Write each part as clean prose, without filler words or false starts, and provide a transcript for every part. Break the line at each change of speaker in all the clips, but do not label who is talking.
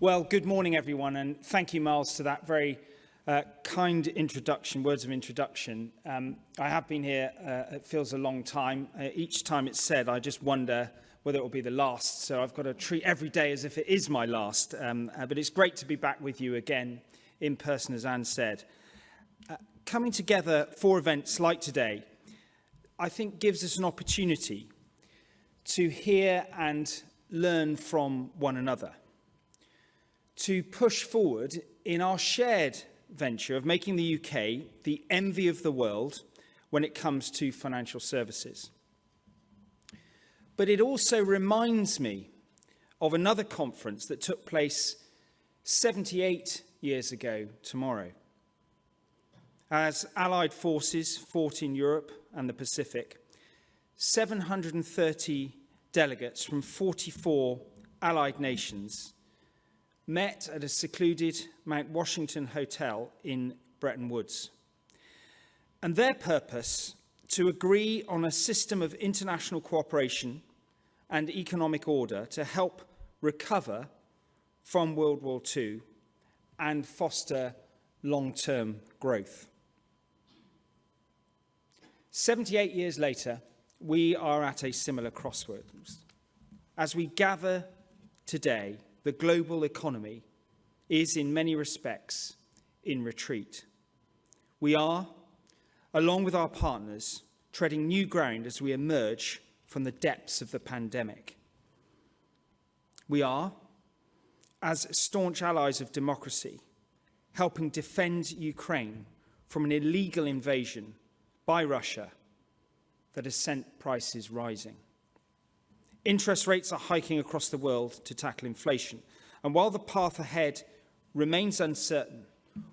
Well, good morning, everyone, and thank you, Miles, for that very kind introduction, words of introduction. I have been here, it feels a long time. Each time it's said, I just wonder whether it will be the last. So I've got to treat every day as if it is my last. But it's great to be back with you again in person, as Anne said. Coming together for events like today, I think gives us an opportunity to hear and learn from one another, to push forward in our shared venture of making the UK the envy of the world when it comes to financial services. But it also reminds me of another conference that took place 78 years ago tomorrow. As Allied forces fought in Europe and the Pacific, 730 delegates from 44 Allied nations met at a secluded Mount Washington hotel in Bretton Woods. And their purpose, to agree on a system of international cooperation and economic order to help recover from World War II and foster long-term growth. 78 years later, we are at a similar crossroads. As we gather today, the global economy is in many respects in retreat. We are, along with our partners, treading new ground as we emerge from the depths of the pandemic. We are, as staunch allies of democracy, helping defend Ukraine from an illegal invasion by Russia that has sent prices rising. Interest rates are hiking across the world to tackle inflation. And while the path ahead remains uncertain,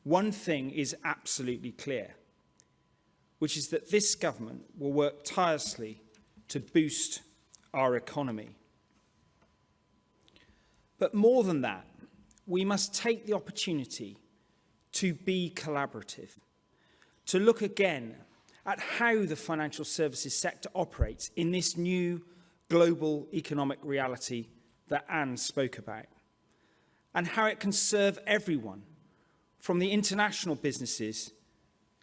one thing is absolutely clear, which is that this government will work tirelessly to boost our economy. But more than that, we must take the opportunity to be collaborative, to look again at how the financial services sector operates in this new global economic reality that Anne spoke about, and how it can serve everyone, from the international businesses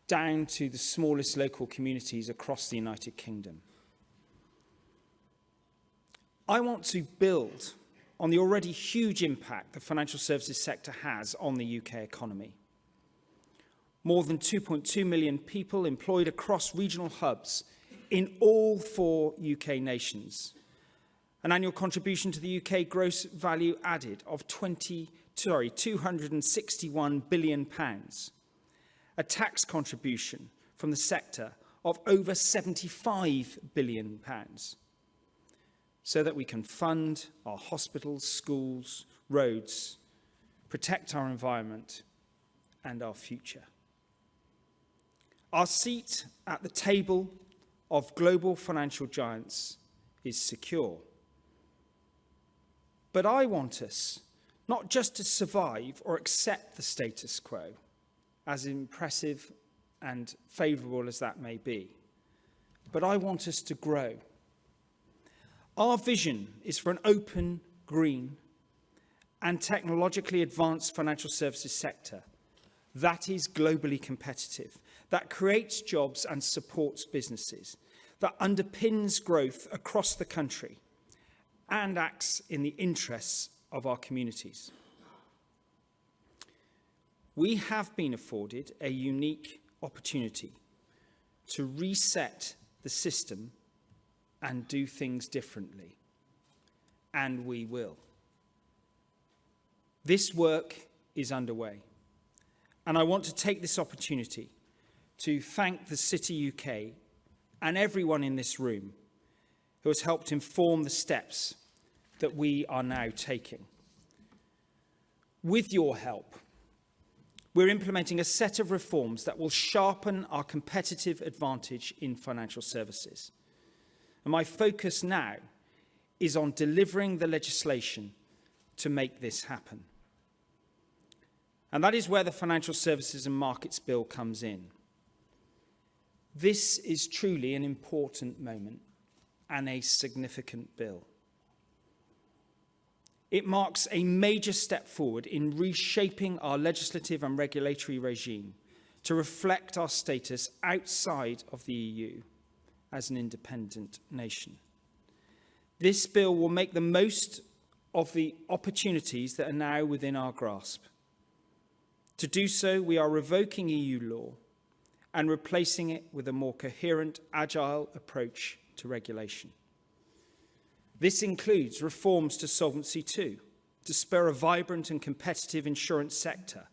down to the smallest local communities across the United Kingdom. I want to build on the already huge impact the financial services sector has on the UK economy. More than 2.2 million people employed across regional hubs in all 4 UK nations. An annual contribution to the UK gross value added of £261 billion. A tax contribution from the sector of over £75 billion. So that we can fund our hospitals, schools, roads, protect our environment and our future. Our seat at the table of global financial giants is secure. But I want us not just to survive or accept the status quo, as impressive and favourable as that may be, but I want us to grow. Our vision is for an open, green, and technologically advanced financial services sector that is globally competitive, that creates jobs and supports businesses, that underpins growth across the country, and acts in the interests of our communities. We have been afforded a unique opportunity to reset the system and do things differently, and we will. This work is underway, and I want to take this opportunity to thank the City UK and everyone in this room who has helped inform the steps that we are now taking. With your help, we're implementing a set of reforms that will sharpen our competitive advantage in financial services. And my focus now is on delivering the legislation to make this happen. And that is where the Financial Services and Markets Bill comes in. This is truly an important moment and a significant bill. It marks a major step forward in reshaping our legislative and regulatory regime to reflect our status outside of the EU as an independent nation. This bill will make the most of the opportunities that are now within our grasp. To do so, we are revoking EU law and replacing it with a more coherent, agile approach to regulation. This includes reforms to Solvency II, to spur a vibrant and competitive insurance sector,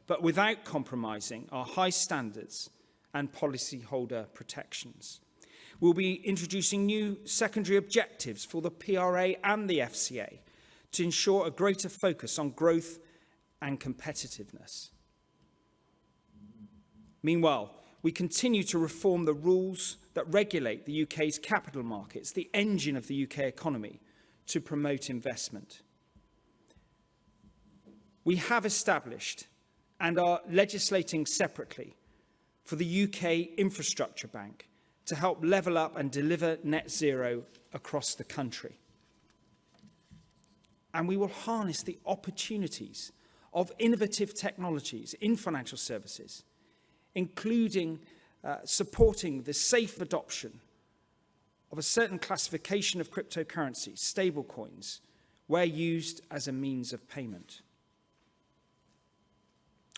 but without compromising our high standards and policyholder protections. We'll be introducing new secondary objectives for the PRA and the FCA to ensure a greater focus on growth and competitiveness. Meanwhile, we continue to reform the rules that regulate the UK's capital markets, the engine of the UK economy, to promote investment. We have established and are legislating separately for the UK Infrastructure Bank to help level up and deliver net zero across the country. And we will harness the opportunities of innovative technologies in financial services, including supporting the safe adoption of a certain classification of cryptocurrencies, stablecoins, where used as a means of payment.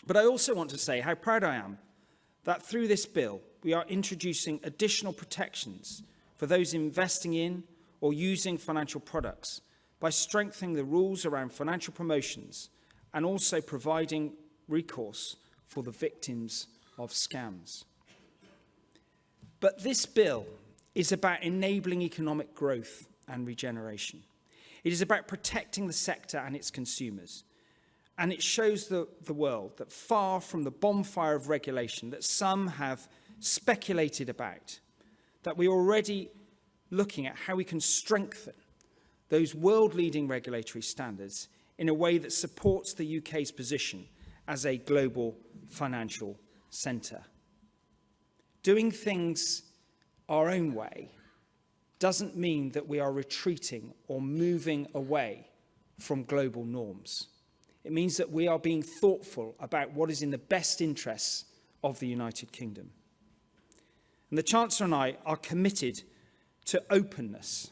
But I also want to say how proud I am that through this bill, we are introducing additional protections for those investing in or using financial products by strengthening the rules around financial promotions and also providing recourse for the victims of scams. But this bill is about enabling economic growth and regeneration. It is about protecting the sector and its consumers. And it shows the world that far from the bonfire of regulation that some have speculated about, that we're already looking at how we can strengthen those world-leading regulatory standards in a way that supports the UK's position as a global financial centre. Doing things our own way doesn't mean that we are retreating or moving away from global norms. It means that we are being thoughtful about what is in the best interests of the United Kingdom. And the Chancellor and I are committed to openness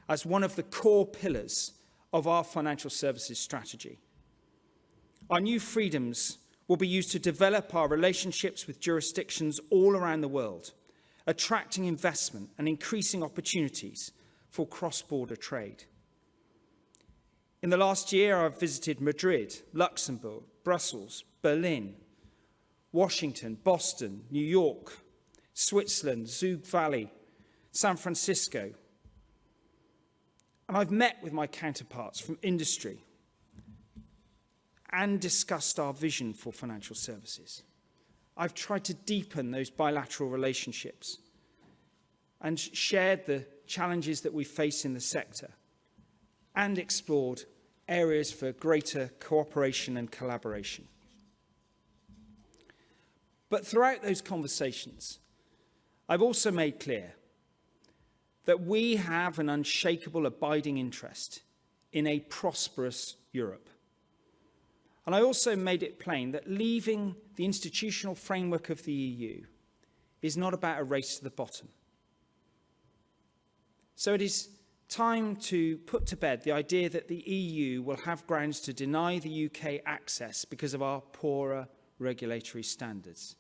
as one of the core pillars of our financial services strategy. Our new freedoms will be used to develop our relationships with jurisdictions all around the world, attracting investment and increasing opportunities for cross-border trade. In the last year, I've visited Madrid, Luxembourg, Brussels, Berlin, Washington, Boston, New York, Switzerland, Zug Valley, San Francisco. And I've met with my counterparts from industry and discussed our vision for financial services. I've tried to deepen those bilateral relationships and shared the challenges that we face in the sector and explored areas for greater cooperation and collaboration. But throughout those conversations, I've also made clear that we have an unshakable abiding interest in a prosperous Europe. And I also made it plain that leaving the institutional framework of the EU is not about a race to the bottom. So it is time to put to bed the idea that the EU will have grounds to deny the UK access because of our poorer regulatory standards.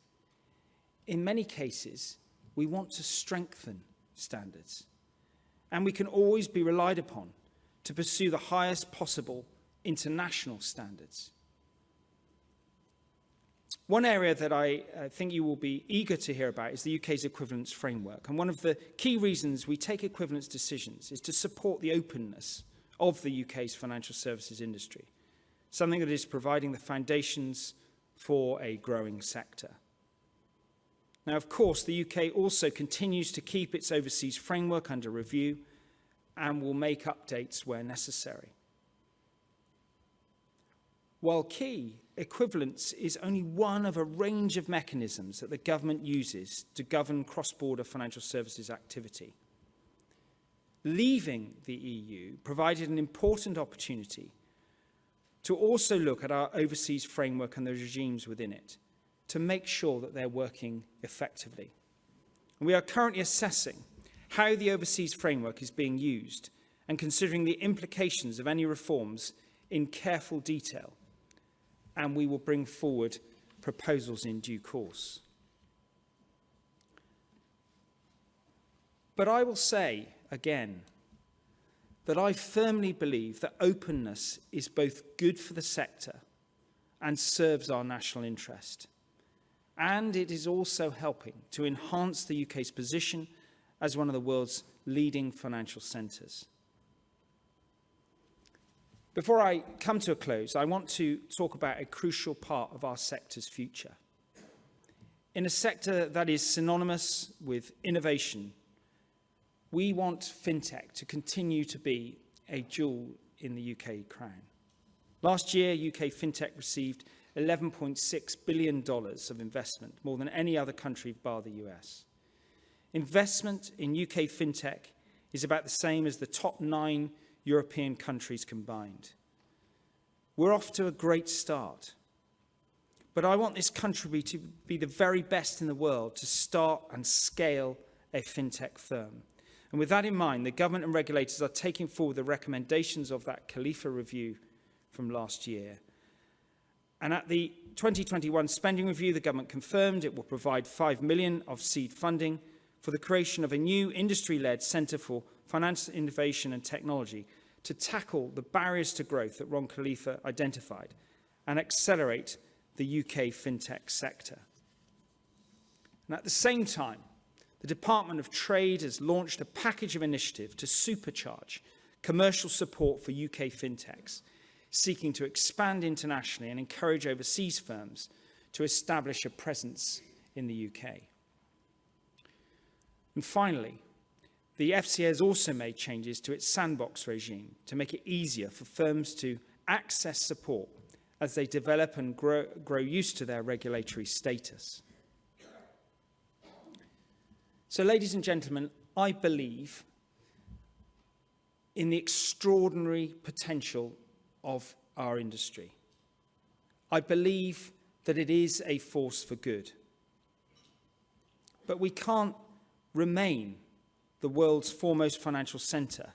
In many cases, we want to strengthen standards, and we can always be relied upon to pursue the highest possible international standards. One area that I think you will be eager to hear about is the UK's equivalence framework. And one of the key reasons we take equivalence decisions is to support the openness of the UK's financial services industry, something that is providing the foundations for a growing sector. Now, of course, the UK also continues to keep its overseas framework under review and will make updates where necessary. While key, equivalence is only one of a range of mechanisms that the government uses to govern cross-border financial services activity. leaving the EU provided an important opportunity to also look at our overseas framework and the regimes within it to make sure that they're working effectively. And we are currently assessing how the overseas framework is being used and considering the implications of any reforms in careful detail. And we will bring forward proposals in due course. But I will say again that I firmly believe that openness is both good for the sector and serves our national interest. And it is also helping to enhance the UK's position as one of the world's leading financial centres. Before I come to a close, I want to talk about a crucial part of our sector's future. In a sector that is synonymous with innovation, we want fintech to continue to be a jewel in the UK crown. Last year, UK fintech received $11.6 billion of investment, more than any other country bar the US. Investment in UK fintech is about the same as the top 9 European countries combined. We're off to a great start. But I want this country to be the very best in the world to start and scale a fintech firm. And with that in mind, the government and regulators are taking forward the recommendations of that Khalifa review from last year. And at the 2021 spending review, the government confirmed it will provide $5 million of seed funding for the creation of a new industry-led centre for finance, innovation and technology to tackle the barriers to growth that Ron Khalifa identified and accelerate the UK fintech sector. And at the same time, the Department of Trade has launched a package of initiative to supercharge commercial support for UK fintechs, seeking to expand internationally and encourage overseas firms to establish a presence in the UK. And finally, the FCA has also made changes to its sandbox regime to make it easier for firms to access support as they develop and grow used to their regulatory status. So, ladies and gentlemen, I believe in the extraordinary potential of our industry. I believe that it is a force for good. But we can't remain the world's foremost financial centre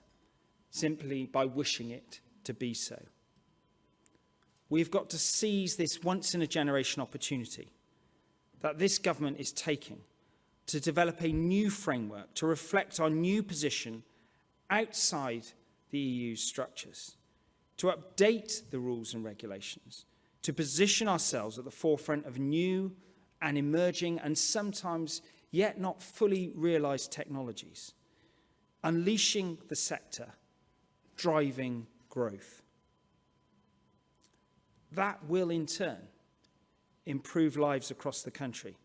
simply by wishing it to be so. We've got to seize this once-in-a-generation opportunity that this government is taking to develop a new framework to reflect our new position outside the EU's structures, to update the rules and regulations, to position ourselves at the forefront of new and emerging and sometimes yet not fully realised technologies, unleashing the sector, driving growth. That will in turn improve lives across the country.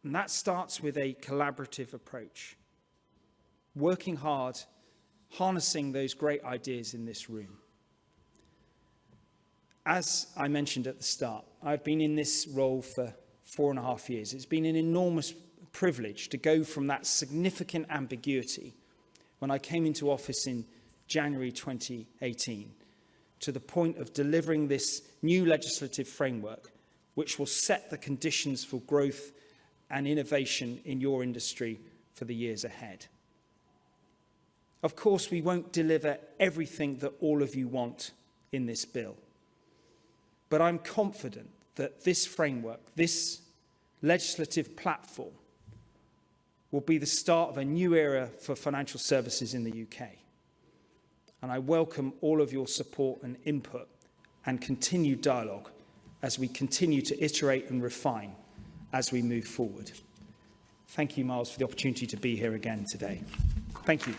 And that starts with a collaborative approach, working hard, harnessing those great ideas in this room. As I mentioned at the start, I've been in this role for 4.5 years. It's been an enormous privilege to go from that significant ambiguity when I came into office in January 2018 to the point of delivering this new legislative framework, which will set the conditions for growth and innovation in your industry for the years ahead. Of course, we won't deliver everything that all of you want in this bill, but I'm confident that this framework, this legislative platform, will be the start of a new era for financial services in the UK. And I welcome all of your support and input and continued dialogue as we continue to iterate and refine as we move forward. Thank you, Miles, for the opportunity to be here again today. Thank you.